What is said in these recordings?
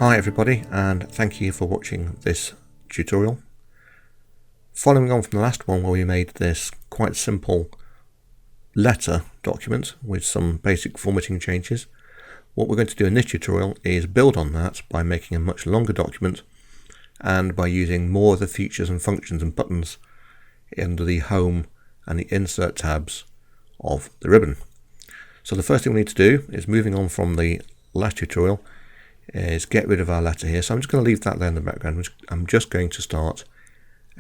Hi everybody, and thank you for watching this tutorial. Following on from the last one where we made this quite simple letter document with some basic formatting changes, what we're going to do in this tutorial is build on that by making a much longer document and by using more of the features and functions and buttons under the Home and the Insert tabs of the ribbon. So the first thing we need to do is, moving on from the last tutorial, is get rid of our letter here. So I'm just going to leave that there in the background. I'm just going to start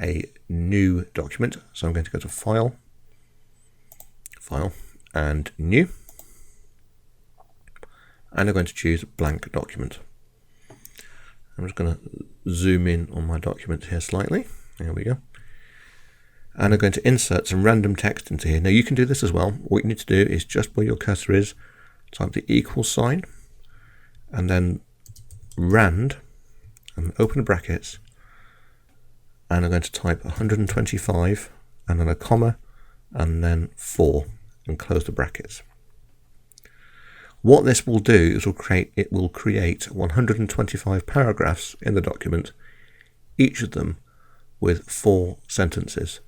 a new document. So I'm going to go to File, and New. And I'm going to choose Blank Document. I'm just going to zoom in on my document here slightly. There we go. And I'm going to insert some random text into here. Now you can do this as well. What you need to do is, just where your cursor is, type the equal sign and then rand and open the brackets, and I'm going to type 125 and then a comma and then 4 and close the brackets. What this will do is it will create 125 paragraphs in the document, each of them with 4 sentences.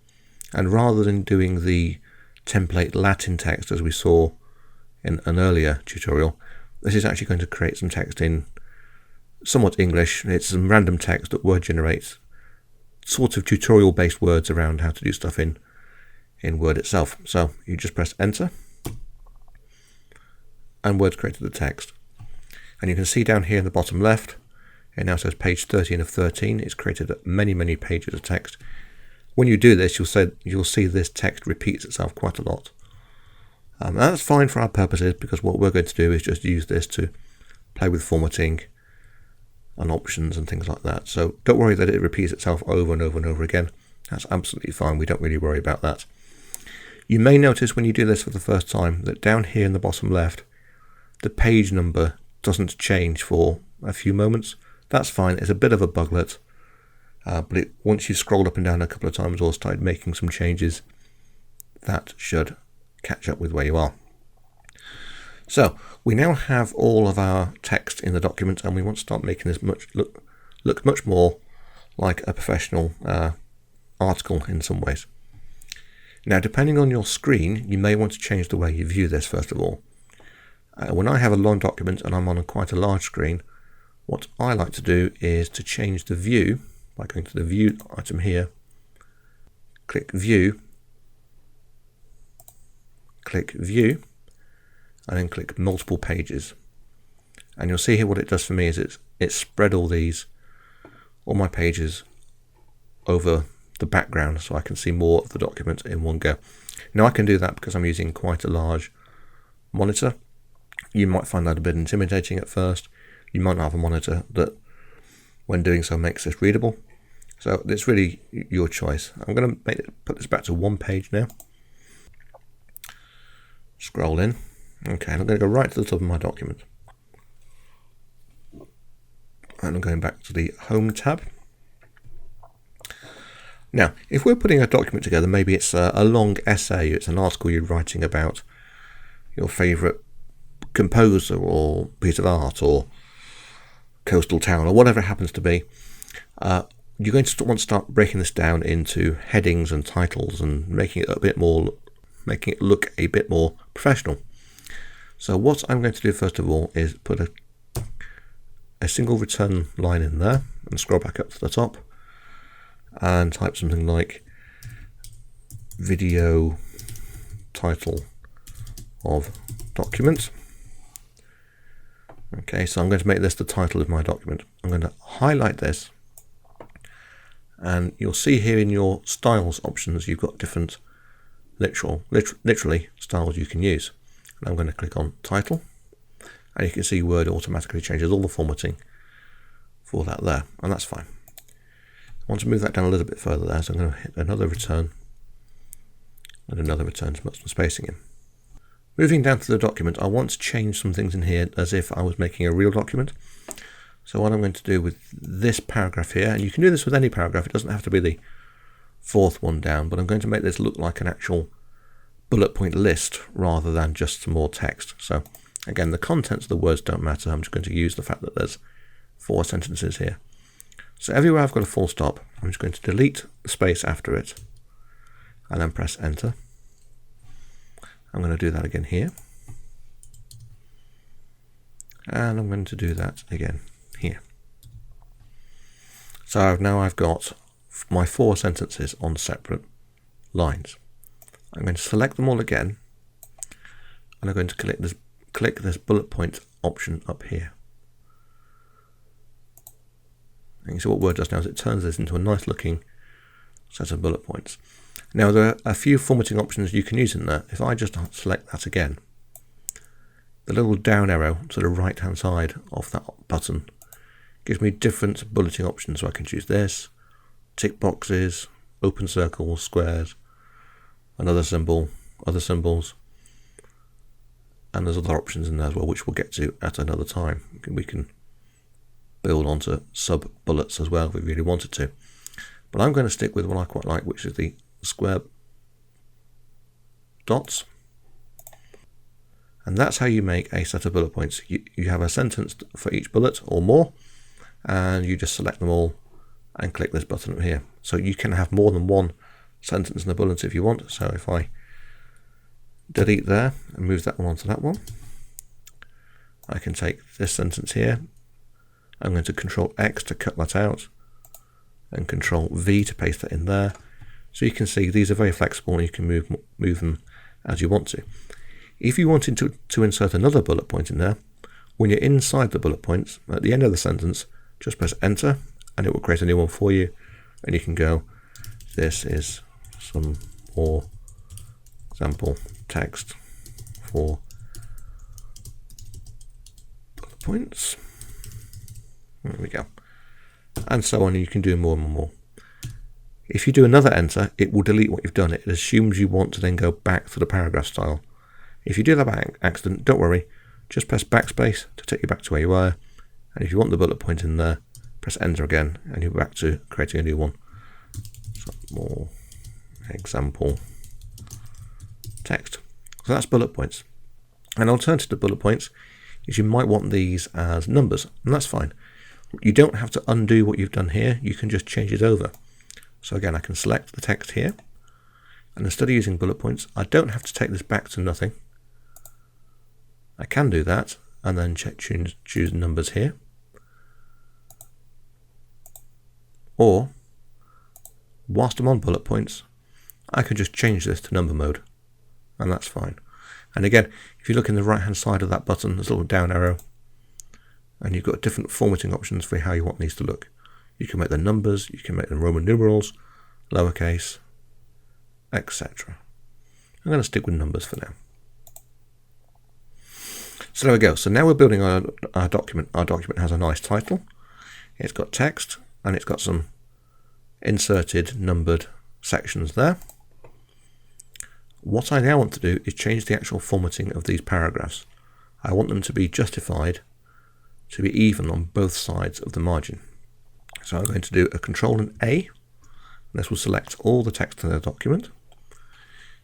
And rather than doing the template Latin text as we saw in an earlier tutorial, this is actually going to create some text in somewhat English. It's some random text that Word generates, sort of tutorial based words around how to do stuff in Word itself. So you just press enter and Word's created the text. And you can see down here in the bottom left, it now says page 13 of 13. It's created many pages of text. When you do this, you'll see this text repeats itself quite a lot. And that's fine for our purposes, because what we're going to do is just use this to play with formatting and options and things like that. So don't worry that it repeats itself over and over and over again. That's absolutely fine. We don't really worry about that. You may notice when you do this for the first time that down here in the bottom left, the page number doesn't change for a few moments. That's fine. It's a bit of a buglet. But once you've scrolled up and down a couple of times or started making some changes, that should catch up with where you are. So we now have all of our text in the document, and we want to start making this look much more like a professional article in some ways. Now, depending on your screen, you may want to change the way you view this first of all. When I have a long document and I'm on quite a large screen, what I like to do is to change the view by going to the View item here, click View, and then click Multiple Pages. And you'll see here what it does for me is it's spread all my pages over the background so I can see more of the document in one go. Now I can do that because I'm using quite a large monitor. You might find that a bit intimidating at first. You might not have a monitor that, when doing so, makes this readable. So it's really your choice. I'm going to put this back to one page now. Scroll in. Okay, and I'm going to go right to the top of my document. And I'm going back to the Home tab. Now, if we're putting a document together, maybe it's a long essay, it's an article you're writing about your favourite composer or piece of art or coastal town or whatever it happens to be, you're going to want to start breaking this down into headings and titles and making it look a bit more professional. So what I'm going to do first of all is put a single return line in there and scroll back up to the top and type something like video title of document. Okay, so I'm going to make this the title of my document. I'm going to highlight this, and you'll see here in your styles options you've got different literally styles you can use. And I'm going to click on title, and you can see Word automatically changes all the formatting for that there, and that's fine. I want to move that down a little bit further there, so I'm going to hit another return and another return to put some spacing in. Moving down to the document, I want to change some things in here as if I was making a real document. So what I'm going to do with this paragraph here, and you can do this with any paragraph, it doesn't have to be the fourth one down, but I'm going to make this look like an actual bullet point list rather than just some more text. So again, the contents of the words don't matter. I'm just going to use the fact that there's 4 sentences here. So everywhere I've got a full stop, I'm just going to delete the space after it and then press enter. I'm going to do that again here. And I'm going to do that again here. So now I've got my 4 sentences on separate lines. I'm going to select them all again, and I'm going to click this bullet point option up here. And you see what Word does now is it turns this into a nice looking set of bullet points. Now there are a few formatting options you can use in there. If I just select that again, the little down arrow to the right hand side of that button gives me different bulleting options. So I can choose this, tick boxes, open circles, squares, another symbol, other symbols, and there's other options in there as well, which we'll get to at another time. We can build onto sub bullets as well if we really wanted to. But I'm going to stick with what I quite like, which is the square dots. And that's how you make a set of bullet points. You have a sentence for each bullet or more, and you just select them all and click this button up here. So you can have more than one sentence in the bullet if you want. So if I delete there and move that one onto that one, I can take this sentence here. I'm going to Control X to cut that out and Control V to paste that in there. So you can see these are very flexible and you can move them as you want to. If you wanted to insert another bullet point in there, when you're inside the bullet points, at the end of the sentence, just press enter and it will create a new one for you. And you can go, this is some more example text for bullet points. There we go. And so on, you can do more and more. If you do another enter, it will delete what you've done. It assumes you want to then go back to the paragraph style. If you do that by accident, don't worry. Just press backspace to take you back to where you were. And if you want the bullet point in there, press enter again, and you're back to creating a new one. So more example text. So that's bullet points. An alternative to bullet points is you might want these as numbers, and that's fine. You don't have to undo what you've done here. You can just change it over. So again, I can select the text here, and instead of using bullet points, I don't have to take this back to nothing. I can do that and then choose numbers here. Or, whilst I'm on bullet points, I can just change this to number mode, and that's fine. And again, if you look in the right hand side of that button, there's a little down arrow, and you've got different formatting options for how you want these to look. You can make them numbers, you can make them Roman numerals, lowercase, etc. I'm going to stick with numbers for now. So there we go. So now we're building our document. Our document has a nice title. It's got text and it's got some inserted numbered sections there. What I now want to do is change the actual formatting of these paragraphs. I want them to be justified to be even on both sides of the margin. So I'm going to do a Control and A. And this will select all the text in the document.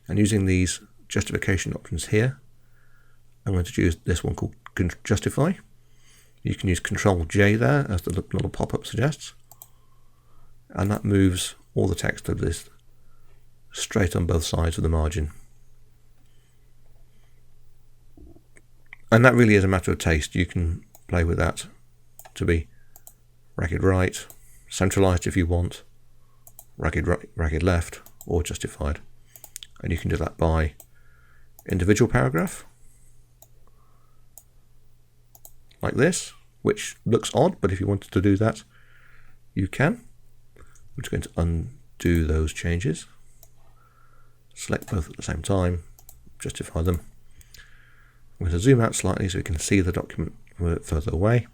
And using these justification options here, I'm going to choose this one called Justify. You can use Control J there, as the little pop-up suggests. And that moves all the text of this straight on both sides of the margin. And that really is a matter of taste. You can play with that to be ragged right, centralized if you want, ragged right, ragged left, or justified. And you can do that by individual paragraph, like this, which looks odd, but if you wanted to do that, you can. I'm just going to undo those changes, select both at the same time, justify them. I'm going to zoom out slightly so we can see the document a bit further away.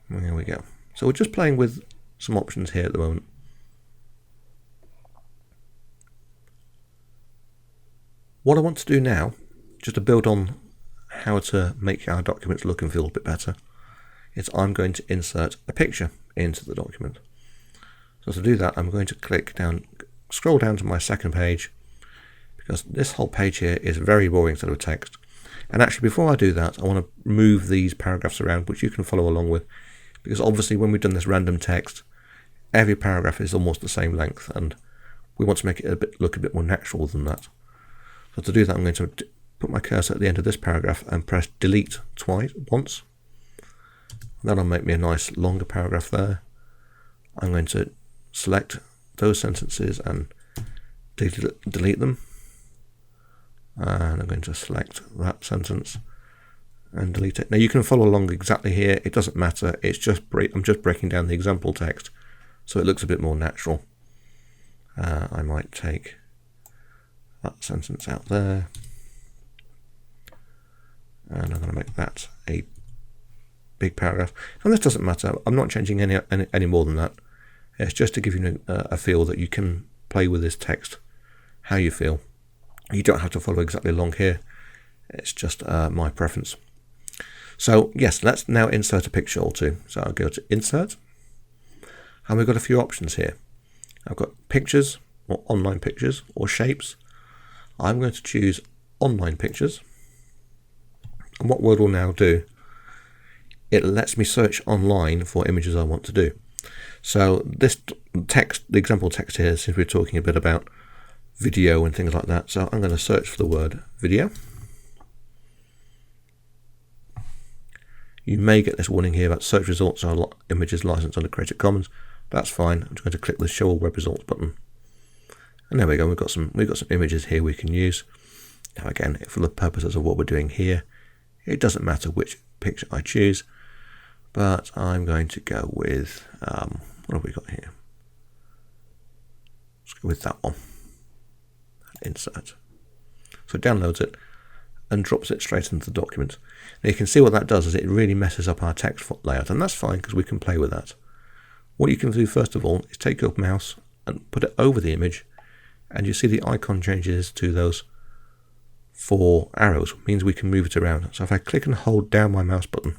And there we go. So we're just playing with some options here at the moment. What I want to do now, just to build on how to make our documents look and feel a bit better, is I'm going to insert a picture into the document. So to do that, I'm going to scroll down to my second page, because this whole page here is a very boring set of text. And actually, before I do that, I want to move these paragraphs around, which you can follow along with because obviously when we've done this random text, every paragraph is almost the same length, and we want to make it look a bit more natural than that. So to do that, I'm going to put my cursor at the end of this paragraph and press delete once. That'll make me a nice longer paragraph there. I'm going to select those sentences and delete them. And I'm going to select that sentence and delete it. Now you can follow along exactly here. It doesn't matter. It's just I'm just breaking down the example text so it looks a bit more natural. I might take that sentence out there, and I'm going to make that a big paragraph. And this doesn't matter. I'm not changing any more than that. It's just to give you a feel that you can play with this text how you feel. You don't have to follow exactly along here. It's just my preference. So yes, let's now insert a picture or two. So I'll go to Insert, and we've got a few options here. I've got pictures, or online pictures, or shapes. I'm going to choose online pictures. And what Word will now do, it lets me search online for images I want to do. So this text, the example text here, since we're talking a bit about video and things like that, so I'm going to search for the word video. You may get this warning here about search results are images licensed under Creative Commons. That's fine. I'm just going to click the Show All Web Results button. And there we go, we've got some images here we can use. Now again, for the purposes of what we're doing here, it doesn't matter which picture I choose, but I'm going to go with, what have we got here? Let's go with that one. Insert. So it downloads it and drops it straight into the document. Now you can see what that does is it really messes up our text layout, and that's fine because we can play with that. What you can do first of all is take your mouse and put it over the image, and you see the icon changes to those 4 arrows. It means we can move it around. So if I click and hold down my mouse button,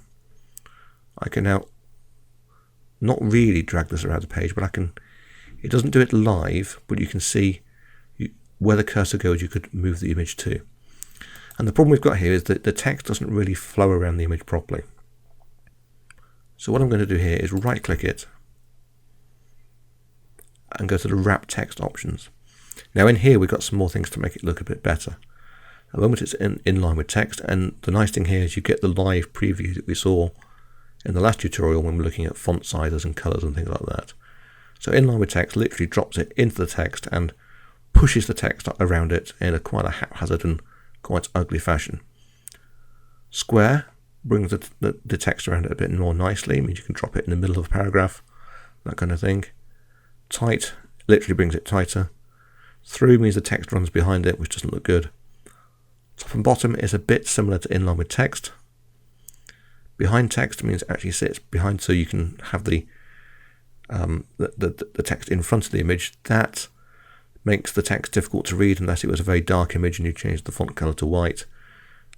I can now not really drag this around the page, but I can. It doesn't do it live, but you can see where the cursor goes, you could move the image to. And the problem we've got here is that the text doesn't really flow around the image properly. So what I'm going to do here is right click it and go to the wrap text options. Now in here we've got some more things to make it look a bit better. At the moment it's in line with text, and the nice thing here is you get the live preview that we saw in the last tutorial when we're looking at font sizes and colors and things like that. So in line with text literally drops it into the text and pushes the text around it in quite a haphazard and quite ugly fashion. Square brings the text around it a bit more nicely. It means you can drop it in the middle of a paragraph, that kind of thing. Tight literally brings it tighter. Through means the text runs behind it, which doesn't look good. Top and bottom is a bit similar to in line with text. Behind text means it actually sits behind, so you can have the text in front of the image. That makes the text difficult to read unless it was a very dark image and you changed the font color to white.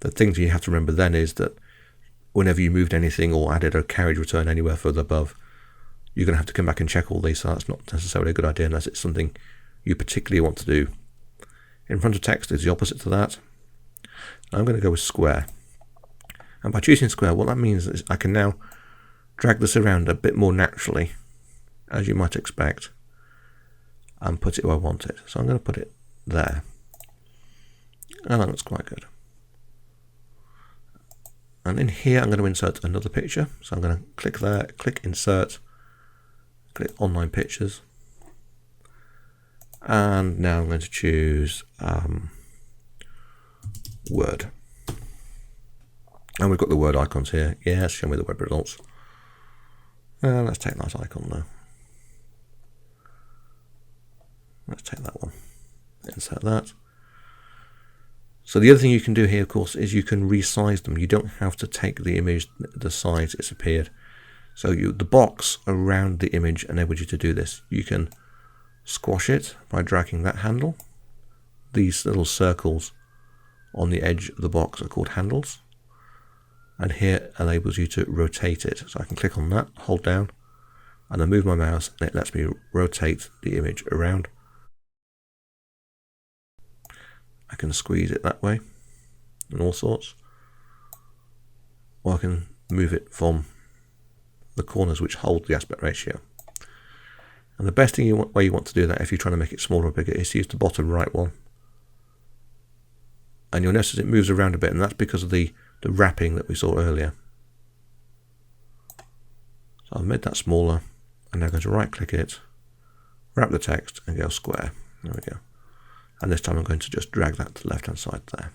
The things you have to remember then is that whenever you moved anything or added a carriage return anywhere further above, you're going to have to come back and check all these, so that's not necessarily a good idea unless it's something you particularly want to do. In front of text is the opposite to that. I'm going to go with square. And by choosing square, what that means is I can now drag this around a bit more naturally, as you might expect, and put it where I want it. So I'm going to put it there. And that looks quite good. And in here, I'm going to insert another picture. So I'm going to click there, click Insert, click Online Pictures. And now I'm going to choose Word. And we've got the Word icons here. Yes, show me the web results. Let's take that icon now. Let's take that one. Insert that. So the other thing you can do here, of course, is you can resize them. You don't have to take the image the size it's appeared. So the box around the image enables you to do this. You can squash it by dragging that handle. These little circles on the edge of the box are called handles. And here enables you to rotate it. So I can click on that, hold down, and then move my mouse, and it lets me rotate the image around. I can squeeze it that way, and all sorts. Or I can move it from the corners which hold the aspect ratio. And the best way you want to do that if you're trying to make it smaller or bigger is to use the bottom right one. And you'll notice it moves around a bit, and that's because of the wrapping that we saw earlier. So I've made that smaller, and now I'm going to right click it, wrap the text and go square. There we go. And this time I'm going to just drag that to the left hand side there.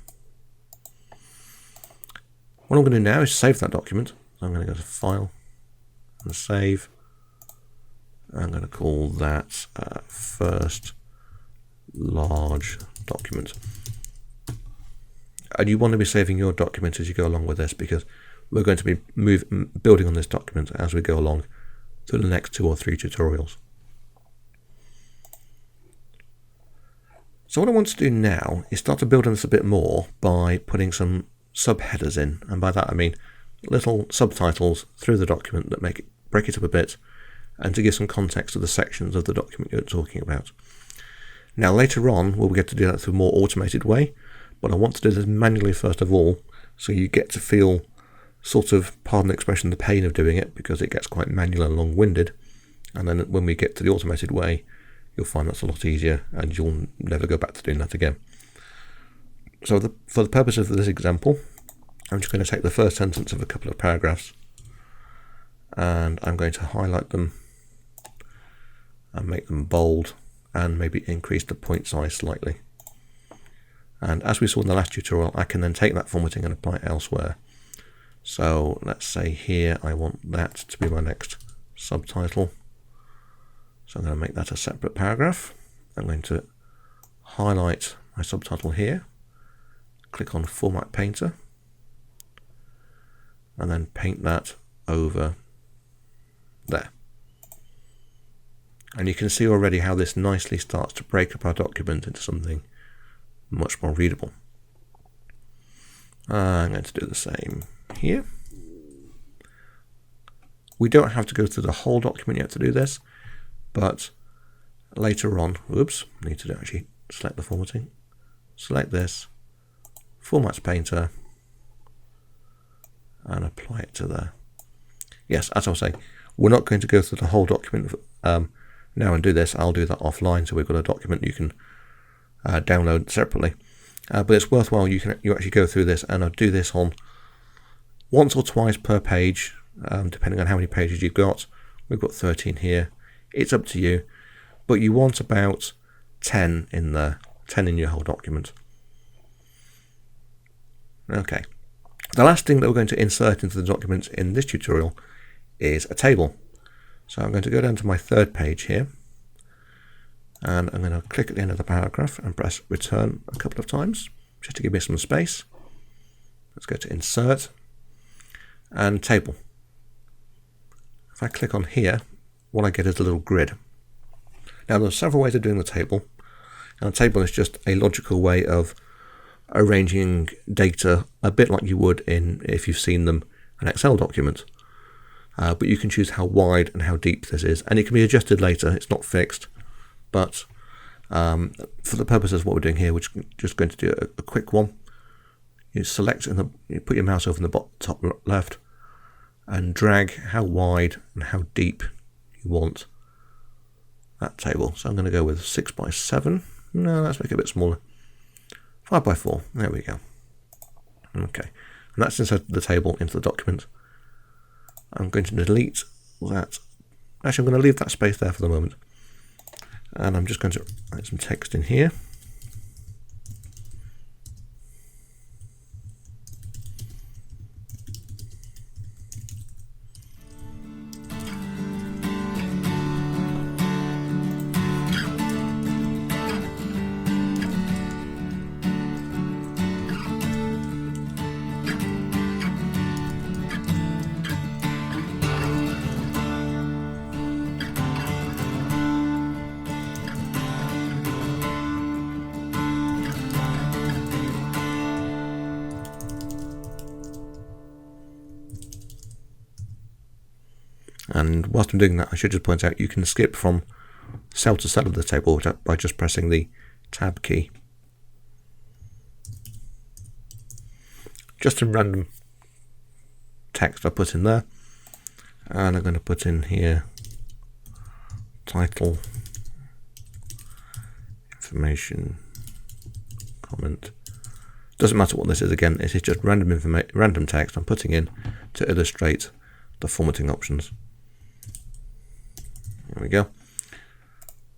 What I'm going to do now is save that document. So I'm going to go to File and Save. I'm going to call that first large document. And you want to be saving your document as you go along with this, because we're going to be building on this document as we go along through the next 2 or 3 tutorials. So what I want to do now is start to build on this a bit more by putting some subheaders in, and by that I mean little subtitles through the document that break it up a bit, and to give some context to the sections of the document you're talking about. Now later on we'll get to do that through a more automated way, but I want to do this manually first of all, so you get to feel sort of, pardon the expression, the pain of doing it, because it gets quite manual and long-winded, and then when we get to the automated way you'll find that's a lot easier and you'll never go back to doing that again. So for the purpose of this example, I'm just going to take the first sentence of a couple of paragraphs and I'm going to highlight them and make them bold and maybe increase the point size slightly. And as we saw in the last tutorial, I can then take that formatting and apply it elsewhere. So let's say here I want that to be my next subtitle. So I'm going to make that a separate paragraph. I'm going to highlight my subtitle here, click on Format Painter, and then paint that over there. And you can see already how this nicely starts to break up our document into something much more readable. I'm going to do the same here. We don't have to go through the whole document yet to do this, but later on, oops, I need to actually select the formatting, select this, Formats Painter, and apply it to there. Yes, as I was saying, we're not going to go through the whole document now and do this. I'll do that offline, so we've got a document you can download separately. But it's worthwhile you actually go through this, and I'll do this on once or twice per page, depending on how many pages you've got. We've got 13 here. It's up to you, but you want about 10 in there, 10 in your whole document. Okay. The last thing that we're going to insert into the document in this tutorial is a table. So I'm going to go down to my third page here, and I'm going to click at the end of the paragraph and press return a couple of times just to give me some space. Let's go to insert and table. If I click on here, what I get is a little grid. Now there's several ways of doing the table, and a table is just a logical way of arranging data a bit like you would if you've seen them in an Excel document. But you can choose how wide and how deep this is, and it can be adjusted later. It's not fixed, but for the purposes of what we're doing here, we're just going to do a quick one. You select and you put your mouse over in the top left and drag how wide and how deep you want that table. So I'm going to go with 6 by 7. No, let's make it a bit smaller. 5 by 4. There we go. Okay, and that's inserted the table into the document. I'm going to delete that. Actually, I'm going to leave that space there for the moment. And I'm just going to write some text in here. And whilst I'm doing that, I should just point out you can skip from cell to cell of the table by just pressing the Tab key. Just some random text I put in there, And I'm going to put in here title, information, comment. Doesn't matter what this is. Again, this is just random text I'm putting in to illustrate the formatting options. There we go.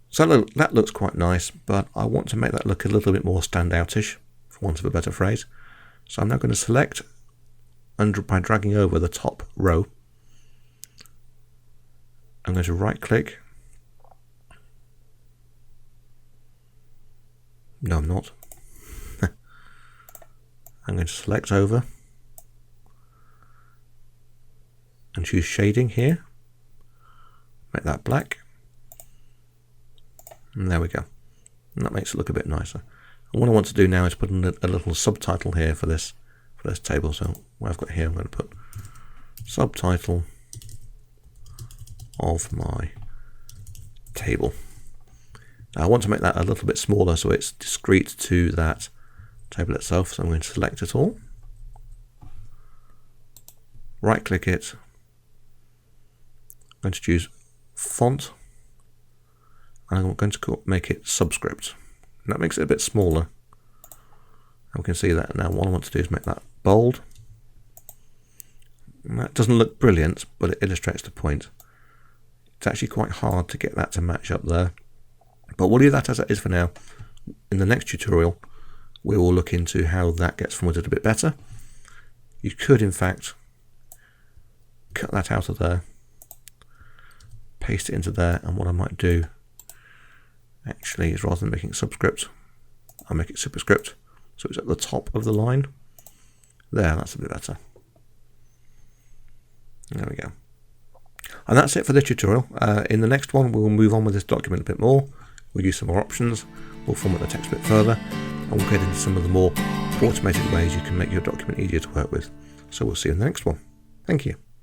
So look, that looks quite nice, but I want to make that look a little bit more standoutish, for want of a better phrase. So I'm now going to select by dragging over the top row. I'm going to right click. No, I'm not. I'm going to select over and choose shading here. Make that black. And there we go. And that makes it look a bit nicer. And what I want to do now is put in a little subtitle here for this table. So what I've got here, I'm going to put subtitle of my table. Now I want to make that a little bit smaller so it's discrete to that table itself. So I'm going to select it all, right click it, I'm going to choose font, and I'm going to make it subscript. And that makes it a bit smaller. And we can see that now. What I want to do is make that bold. And that doesn't look brilliant, but it illustrates the point. It's actually quite hard to get that to match up there, but we'll leave that as it is for now. In the next tutorial, we will look into how that gets formatted a bit better. You could, in fact, cut that out of there, paste it into there, and what I might do actually is, rather than making it subscript, I'll make it superscript, so it's at the top of the line. There, that's a bit better. There we go. And that's it for this tutorial. In the next one, we'll move on with this document a bit more. We'll use some more options. We'll format the text a bit further, and we'll get into some of the more automated ways you can make your document easier to work with. So we'll see you in the next one. Thank you.